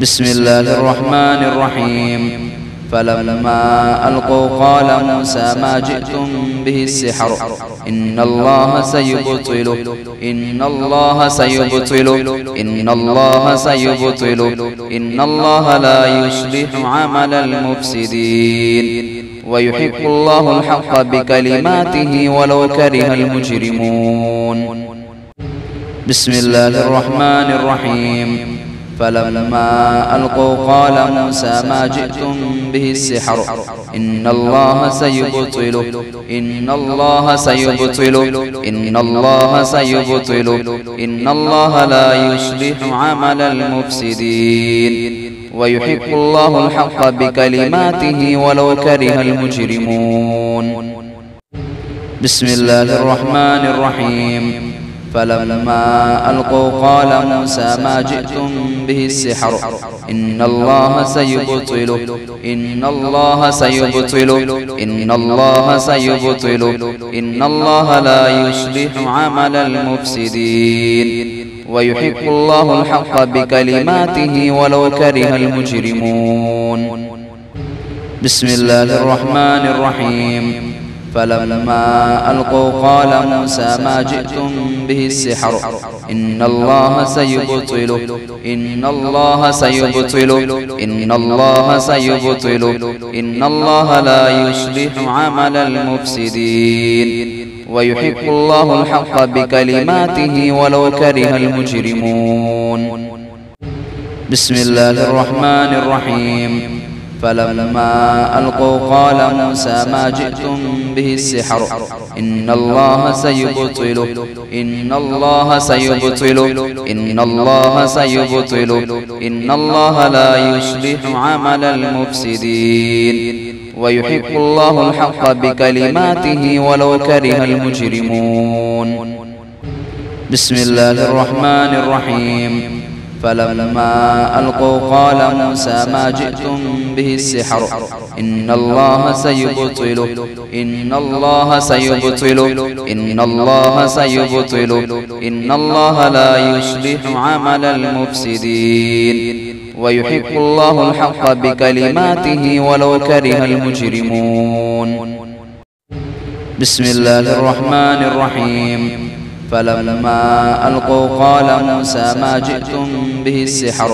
بسم الله الرحمن الرحيم. فلما ألقوا قال موسى ما جئتم به السحر إن الله سيبطله إن الله سيبطله إن الله سيبطله إن الله لا يصلح عمل المفسدين ويحق الله الحق بكلماته ولو كره المجرمون. بسم الله الرحمن الرحيم. فلما ألقوا قال موسى ما جئتم به السحر إن الله سيبطله إن الله سيبطله إن الله سيبطله إن الله لا يصلح عمل المفسدين ويحق الله الحق بكلماته ولو كره المجرمون. بسم الله الرحمن الرحيم. فلما ألقوا قال موسى ما جئتم به السحر إن الله سيبطله إن الله سيبطله إن الله سيبطله إن الله لا يصلح عمل المفسدين ويحق الله الحق بكلماته ولو كره المجرمون. بسم الله الرحمن الرحيم. فلما ألقوا قال موسى ما جئتم به السحر إن الله سيبطله إن الله سيبطله إن الله سيبطله إن الله لا يصلح عمل المفسدين ويحق الله الحق بكلماته ولو كره المجرمون. بسم الله الرحمن الرحيم. فلما ألقوا قال موسى ما جئتم به السحر إن الله سيبطله إن الله سيبطله إن الله سيبطله إن الله لا يصلح عمل المفسدين ويحق الله الحق بكلماته ولو كره المجرمون. بسم الله الرحمن الرحيم. فلما ألقوا قال موسى ما جئتم به السحر إن الله سيبطله إن الله سيبطله إن الله سيبطله إن الله لا يصلح عمل المفسدين ويحق الله الحق بكلماته ولو كره المجرمون. بسم الله الرحمن الرحيم. فلما ألقوا قال موسى ما جئتم به السحر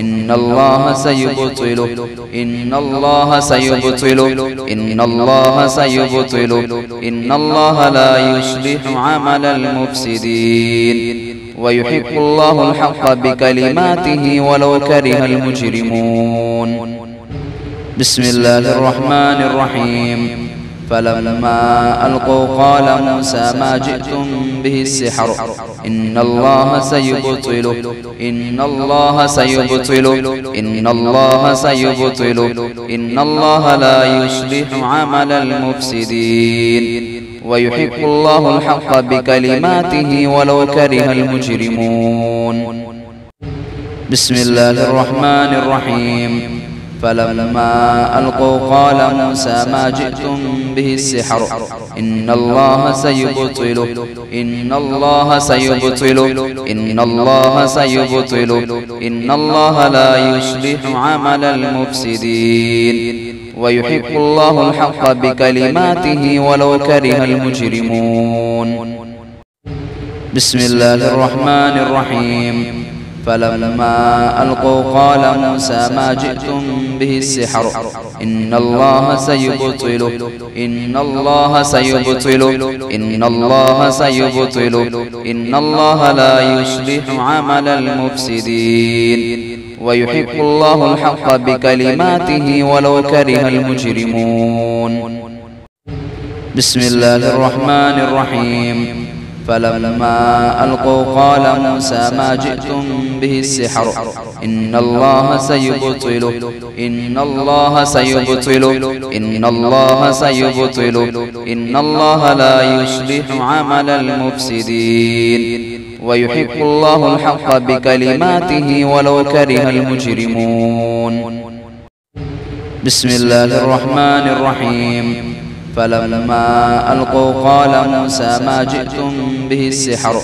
إن الله سيبطله إن الله سيبطله إن الله سيبطله إن الله لا يصلح عمل المفسدين ويحق الله الحق بكلماته ولو كره المجرمون. بسم الله الرحمن الرحيم. فلما ألقوا قال موسى ما جئتم به السحر إن الله سيبطله إن الله سيبطله إن الله سيبطله إن الله لا يصلح عمل المفسدين ويحق الله الحق بكلماته ولو كره المجرمون. بسم الله الرحمن الرحيم. فلما ألقوا قال موسى ما جئتم به السحر إن الله سيبطله إن الله سيبطله إن الله سيبطله إن الله لا يصلح عمل المفسدين ويحق الله الحق بكلماته ولو كره المجرمون. بسم الله الرحمن الرحيم. فلما ألقوا قال موسى ما جئتم به السحر إن الله سيبطله إن الله سيبطله إن الله سيبطله إن الله لا يصلح عمل المفسدين ويحق الله الحق بكلماته ولو كره المجرمون. بسم الله الرحمن الرحيم. فلما ألقوا قال موسى ما جئتم به السحر إن الله سيبطله إن الله سيبطله إن الله سيبطله إن الله لا يصلح عمل المفسدين ويحق الله الحق بكلماته ولو كره المجرمون. بسم الله الرحمن الرحيم. فلما ألقوا قال موسى ما جئتم به السحر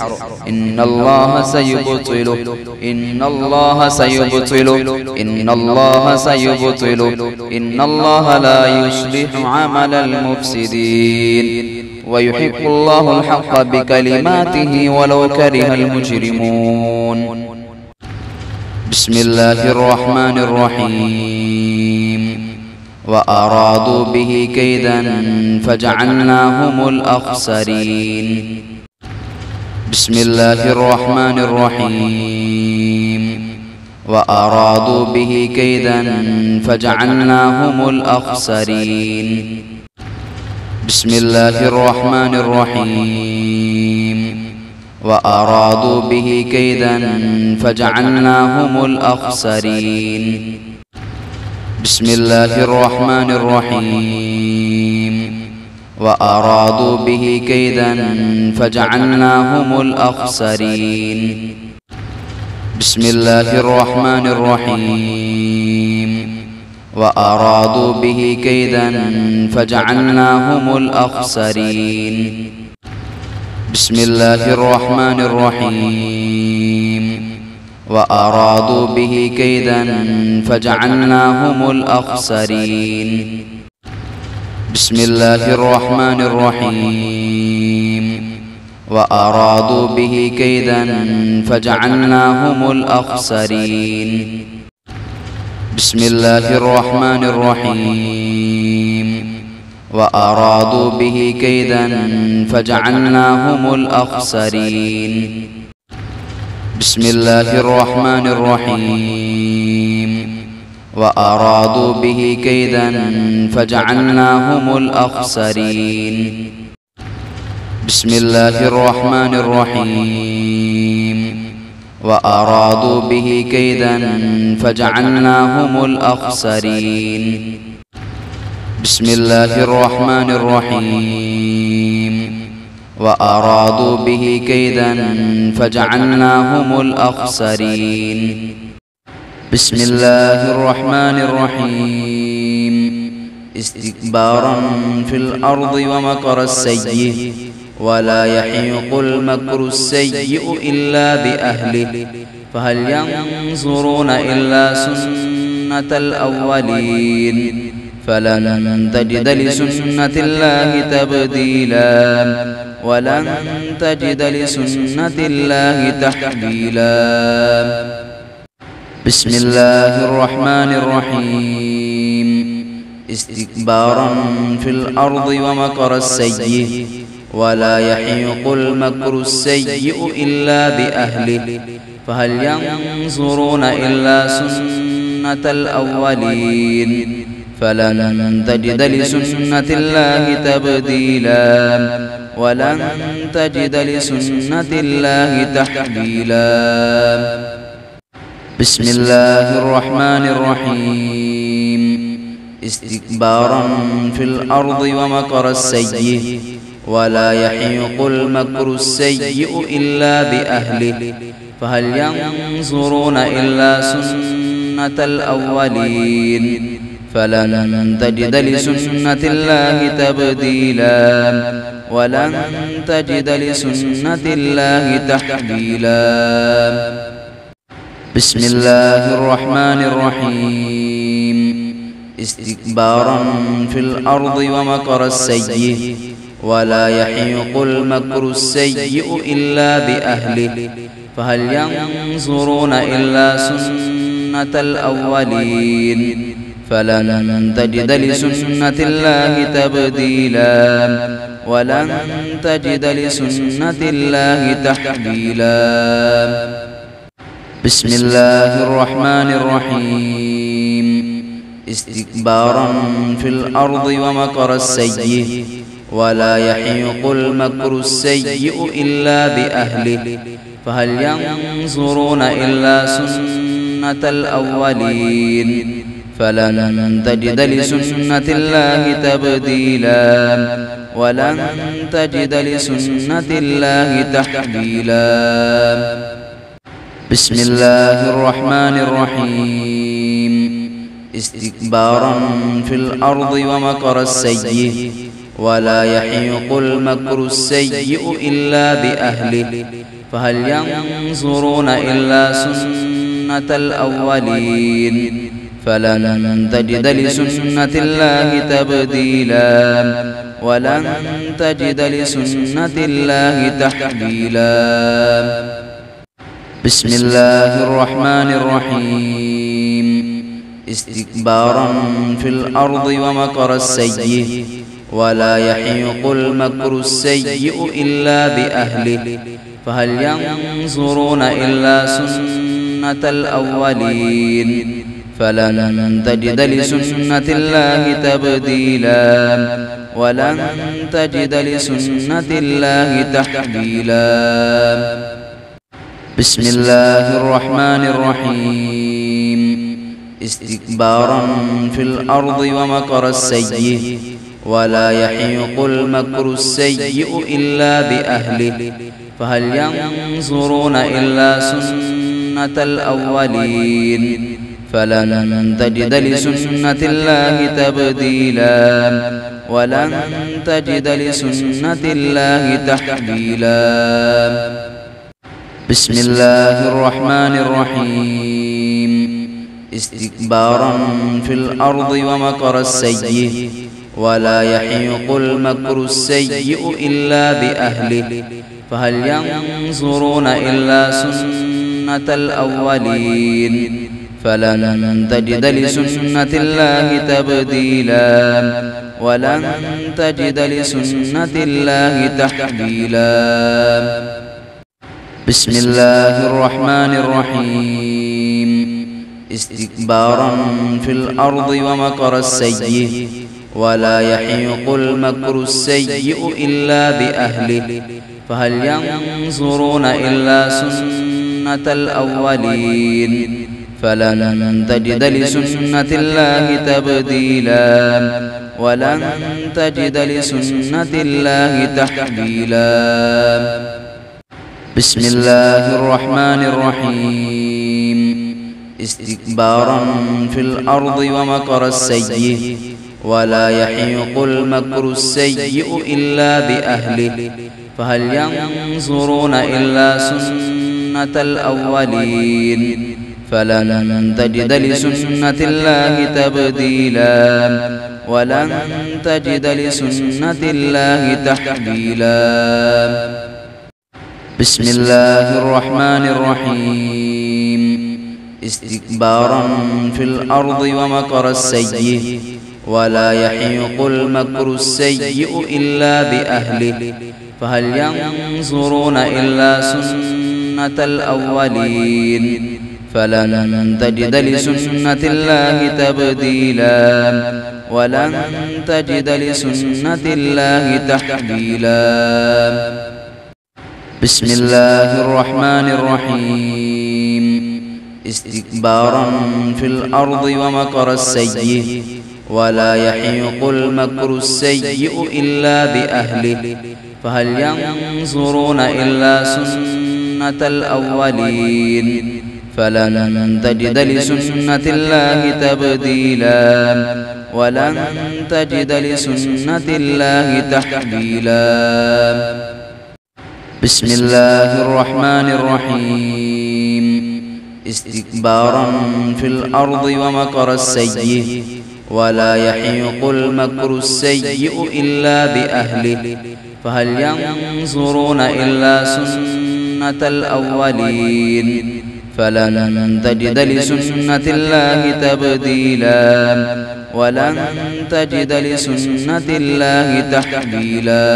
إن الله سيبطله إن الله سيبطله إن الله سيبطله إن الله لا يصلح عمل المفسدين ويحق الله الحق بكلماته ولو كره المجرمون. بسم الله الرحمن الرحيم. وأرادوا به كيدا فجعلناهم الأخسرين. بسم الله الرحمن الرحيم. وأرادوا به كيدا فجعلناهم الأخسرين. بسم الله الرحمن الرحيم. وأرادوا به كيدا فجعلناهم الأخسرين. بسم الله الرحمن الرحيم. وأرادوا به كيدا فجعلناهم الأخسرين. بسم الله الرحمن الرحيم. وأرادوا به كيدا فجعلناهم الأخسرين. بسم الله الرحمن الرحيم. وأرادوا به كيدا فجعلناهم الأخسرين. بسم الله الرحمن الرحيم. وأرادوا به كيدا فجعلناهم الأخسرين. بسم الله الرحمن الرحيم. وأرادوا به كيدا فجعلناهم الأخسرين. بسم الله الرحمن الرحيم. وأرادوا به كيدا فجعلناهم الأخسرين. بسم الله الرحمن الرحيم. وأرادوا به كيدا فجعلناهم الأخسرين. بسم الله الرحمن الرحيم. وأرادوا به كيدا فجعلناهم الأخسرين. بسم الله الرحمن الرحيم. استكبارا في الأرض ومكر السيء ولا يحيق المكر السيء إلا بأهله فهل ينظرون إلا سنة الأولين فلن تجد لسنة الله تبديلا ولن تجد لسنة الله تحويلا. بسم الله الرحمن الرحيم. استكبارا في الأرض ومكر السيء ولا يحيق المكر السيء إلا بأهله فهل ينظرون إلا سنة الأولين فلن تجد لسنة الله تبديلا ولن تجد لسنة الله تحويلا. بسم الله الرحمن الرحيم. استكبارا في الأرض ومكر السيء ولا يحيق المكر السيء إلا بأهله فهل ينظرون إلا سنة الأولين فلن تجد لسنة الله تبديلا ولن تجد لسنة الله تحويلا. بسم الله الرحمن الرحيم. استكبارا في الأرض ومكر السيء ولا يحيق المكر السيء إلا بأهله فهل ينظرون إلا سنة الأولين فلن تجد لسنة الله تبديلا ولن تجد لسنة الله تحويلا. بسم الله الرحمن الرحيم. استكبارا في الأرض ومكر السيء ولا يحيق المكر السيء إلا بأهله فهل ينظرون إلا سنة الأولين فلن تجد لسنة الله تبديلا ولن تجد لسنة الله تحويلا. بسم الله الرحمن الرحيم. استكبارا في الأرض ومكر السيء ولا يحيق المكر السيء إلا بأهله فهل ينظرون إلا سنة الأولين فلن تجد لسنة الله تبديلا ولن تجد لسنة الله تحويلا. بسم الله الرحمن الرحيم استكبارا في الأرض ومكر السيء ولا يحيق المكر السيء إلا بأهله فهل ينظرون إلا سنة الأولين فلن تجد لسنة الله تبديلا ولن تجد لسنة الله تحويلا. بسم الله الرحمن الرحيم استكبارا في الأرض ومكر السيء ولا يحيق المكر السيء إلا بأهله فهل ينظرون إلا سنة الأولين فلن تجد لسنة الله تبديلا ولن تجد لسنة الله تحويلا. بسم الله الرحمن الرحيم استكبارا في الأرض ومكر السيء ولا يحيق المكر السيء إلا بأهله فهل ينظرون إلا سنة الأولين فلن تجد لسنة الله تبديلا ولن تجد لسنة الله تحويلا. بسم الله الرحمن الرحيم استكبارا في الأرض ومكر السيء ولا يحيق المكر السيء إلا بأهله فهل ينظرون إلا سنة الأولين فلن تجد لسنة الله تبديلا ولن تجد لسنة الله تحويلا. بسم الله الرحمن الرحيم استكبارا في الأرض ومكر السيء ولا يحيق المكر السيء إلا بأهله فهل ينظرون إلا سنة الأولين فلن تجد لسنة الله تبديلا ولن تجد لسنة الله تحويلا. بسم الله الرحمن الرحيم استكبارا في الأرض ومكر السيء ولا يحيق المكر السيء إلا بأهله فهل ينظرون إلا سنة الأولين فلن تجد لسنة الله تبديلا ولن تجد لسنة الله تحويلا. بسم الله الرحمن الرحيم استكبارا في الأرض ومكر السيء ولا يحيق المكر السيء إلا بأهله فهل ينظرون إلا سنة الأولين فلن تجد لسنة الله تبديلا ولن تجد لسنة الله تحويلا. بسم الله الرحمن الرحيم استكبارا في الأرض ومكر السيء ولا يحيق المكر السيء إلا بأهله فهل ينظرون إلا سنة الأولين فلن تجد لسنة الله تبديلا ولن تجد لسنة الله تحويلا.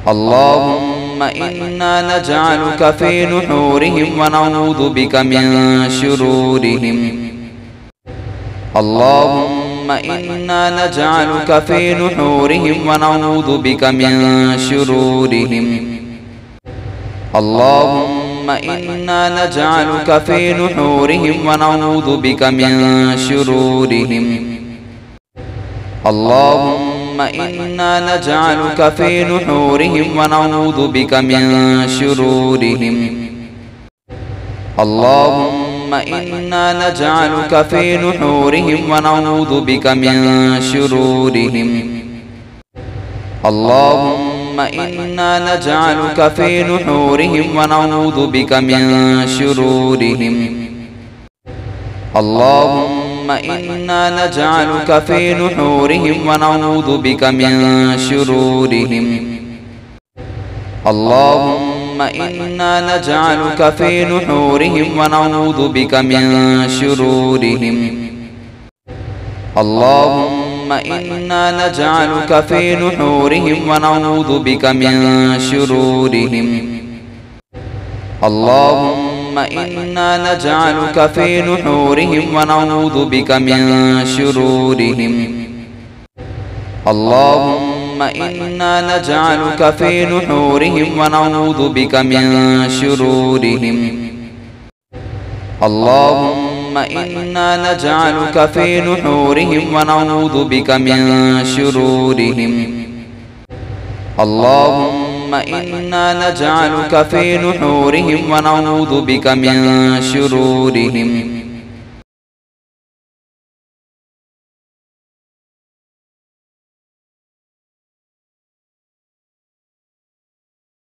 اللهم إنا نجعلك في نحورهم ونعوذ بك من شرورهم. اللهم إنا نجعلك في نحورهم ونعوذ بك من شرورهم. اللهم إنا نجعلك في نحورهم ونعوذ بك من شرورهم. اللهم إنا نجعلك في نحورهم ونعوذ بك من شرورهم. اللهم إنا نجعلك في نحورهم ونعوذ بك من شرورهم اللهم إنا نجعلك في نحورهم ونعوذ بك من شرورهم اللهم إنا نجعلك في نحورهم ونعوذ بك من شرورهم اللهم إنا نجعلك في نحورهم ونعوذ بك من شرورهم اللهم إنا نجعلك في نحورهم ونعوذ بك من شرورهم اللهم إنا نجعلك في نحورهم ونعوذ بك من شرورهم اللهم إنا نجعلك في نحورهم ونعوذ بك من شرورهم اللهم إنا نجعلك في نحورهم ونعوذ بك من شرورهم اللهم إنا نجعلك في نحورهم ونعوذ بك من شرورهم